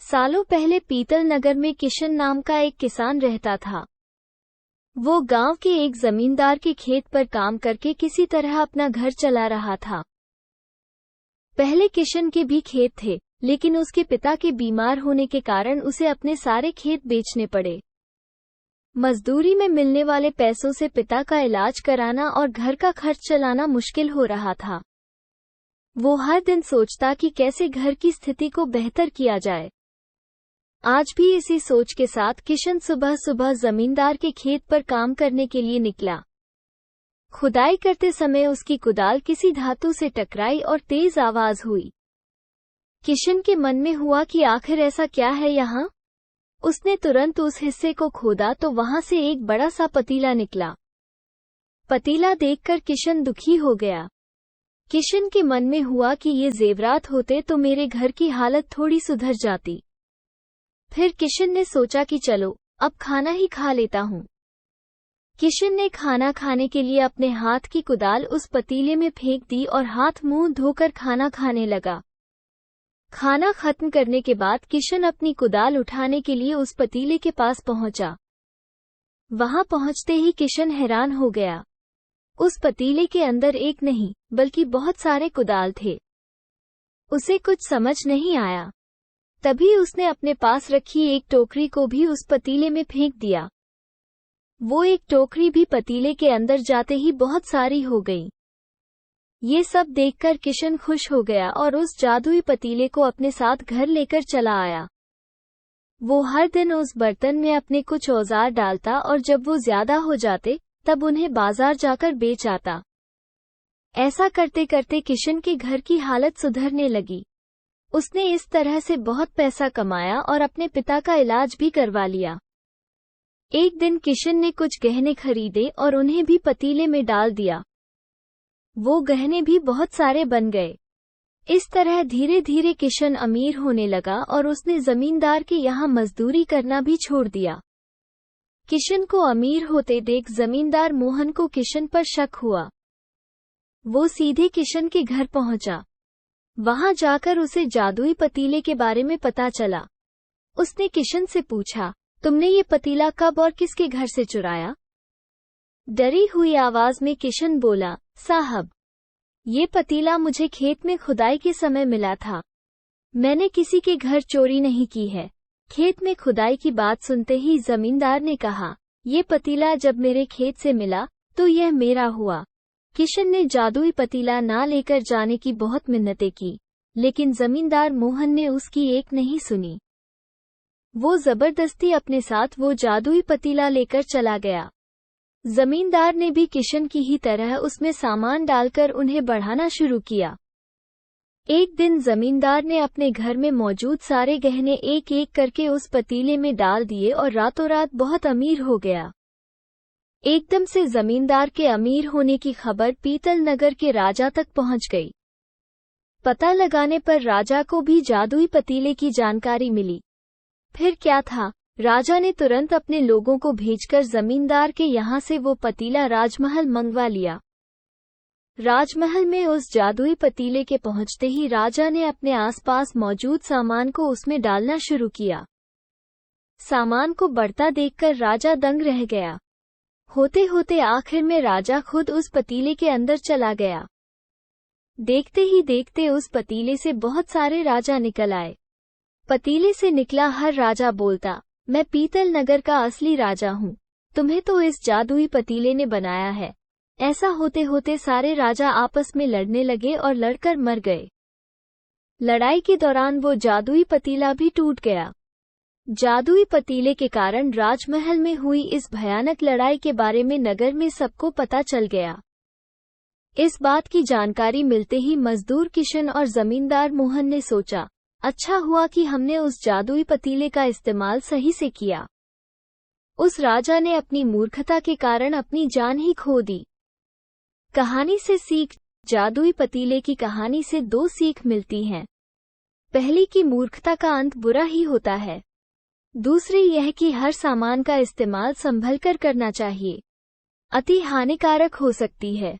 सालों पहले पीतल नगर में किशन नाम का एक किसान रहता था। वो गांव के एक जमींदार के खेत पर काम करके किसी तरह अपना घर चला रहा था। पहले किशन के भी खेत थे, लेकिन उसके पिता के बीमार होने के कारण उसे अपने सारे खेत बेचने पड़े। मजदूरी में मिलने वाले पैसों से पिता का इलाज कराना और घर का खर्च चलाना मुश्किल हो रहा था। वो हर दिन सोचता कि कैसे घर की स्थिति को बेहतर किया जाए। आज भी इसी सोच के साथ किशन सुबह सुबह जमींदार के खेत पर काम करने के लिए निकला। खुदाई करते समय उसकी कुदाल किसी धातु से टकराई और तेज आवाज हुई। किशन के मन में हुआ कि आखिर ऐसा क्या है यहाँ। उसने तुरंत उस हिस्से को खोदा तो वहां से एक बड़ा सा पतीला निकला। पतीला देखकर किशन दुखी हो गया। किशन के मन में हुआ कि ये जेवरात होते तो मेरे घर की हालत थोड़ी सुधर जाती। फिर किशन ने सोचा कि चलो अब खाना ही खा लेता हूँ। किशन ने खाना खाने के लिए अपने हाथ की कुदाल उस पतीले में फेंक दी और हाथ मुंह धोकर खाना खाने लगा। खाना खत्म करने के बाद किशन अपनी कुदाल उठाने के लिए उस पतीले के पास पहुंचा। वहां पहुंचते ही किशन हैरान हो गया। उस पतीले के अंदर एक नहीं बल्कि बहुत सारे कुदाल थे। उसे कुछ समझ नहीं आया। तभी उसने अपने पास रखी एक टोकरी को भी उस पतीले में फेंक दिया। वो एक टोकरी भी पतीले के अंदर जाते ही बहुत सारी हो गई। ये सब देखकर किशन खुश हो गया और उस जादुई पतीले को अपने साथ घर लेकर चला आया। वो हर दिन उस बर्तन में अपने कुछ औजार डालता और जब वो ज्यादा हो जाते तब उन्हें बाजार जाकर बेच आता। ऐसा करते करते किशन के घर की हालत सुधरने लगी। उसने इस तरह से बहुत पैसा कमाया और अपने पिता का इलाज भी करवा लिया। एक दिन किशन ने कुछ गहने खरीदे और उन्हें भी पतीले में डाल दिया। वो गहने भी बहुत सारे बन गए। इस तरह धीरे धीरे किशन अमीर होने लगा और उसने जमींदार के यहाँ मजदूरी करना भी छोड़ दिया। किशन को अमीर होते देख जमींदार मोहन को किशन पर शक हुआ। वो सीधे किशन के घर पहुंचा। वहां जाकर उसे जादुई पतीले के बारे में पता चला। उसने किशन से पूछा, तुमने ये पतीला कब और किसके घर से चुराया? डरी हुई आवाज में किशन बोला, साहब, ये पतीला मुझे खेत में खुदाई के समय मिला था। मैंने किसी के घर चोरी नहीं की है। खेत में खुदाई की बात सुनते ही जमींदार ने कहा, ये पतीला जब मेरे खेत से मिला तो यह मेरा हुआ। किशन ने जादुई पतीला ना लेकर जाने की बहुत मिन्नतें की, लेकिन जमींदार मोहन ने उसकी एक नहीं सुनी। वो जबरदस्ती अपने साथ वो जादुई पतीला लेकर चला गया। जमींदार ने भी किशन की ही तरह उसमें सामान डालकर उन्हें बढ़ाना शुरू किया। एक दिन जमींदार ने अपने घर में मौजूद सारे गहने एक एक करके उस पतीले में डाल दिए और रातों रात बहुत अमीर हो गया। एकदम से जमींदार के अमीर होने की खबर पीतल नगर के राजा तक पहुंच गई। पता लगाने पर राजा को भी जादुई पतीले की जानकारी मिली। फिर क्या था, राजा ने तुरंत अपने लोगों को भेजकर जमींदार के यहाँ से वो पतीला राजमहल मंगवा लिया। राजमहल में उस जादुई पतीले के पहुंचते ही राजा ने अपने आसपास मौजूद सामान को उसमें डालना शुरू किया। सामान को बढ़ता देखकर राजा दंग रह गया। होते होते आखिर में राजा खुद उस पतीले के अंदर चला गया। देखते ही देखते उस पतीले से बहुत सारे राजा निकल आए। पतीले से निकला हर राजा बोलता, मैं पीतल नगर का असली राजा हूँ। तुम्हें तो इस जादुई पतीले ने बनाया है। ऐसा होते होते सारे राजा आपस में लड़ने लगे और लड़कर मर गए। लड़ाई के दौरान वो जादुई पतीला भी टूट गया। जादुई पतीले के कारण राजमहल में हुई इस भयानक लड़ाई के बारे में नगर में सबको पता चल गया। इस बात की जानकारी मिलते ही मजदूर किशन और जमींदार मोहन ने सोचा, अच्छा हुआ कि हमने उस जादुई पतीले का इस्तेमाल सही से किया। उस राजा ने अपनी मूर्खता के कारण अपनी जान ही खो दी। कहानी से सीख। जादुई पतीले की कहानी से दो सीख मिलती हैं। पहली कि मूर्खता का अंत बुरा ही होता है। दूसरी यह कि हर सामान का इस्तेमाल संभल कर करना चाहिए। अति हानिकारक हो सकती है।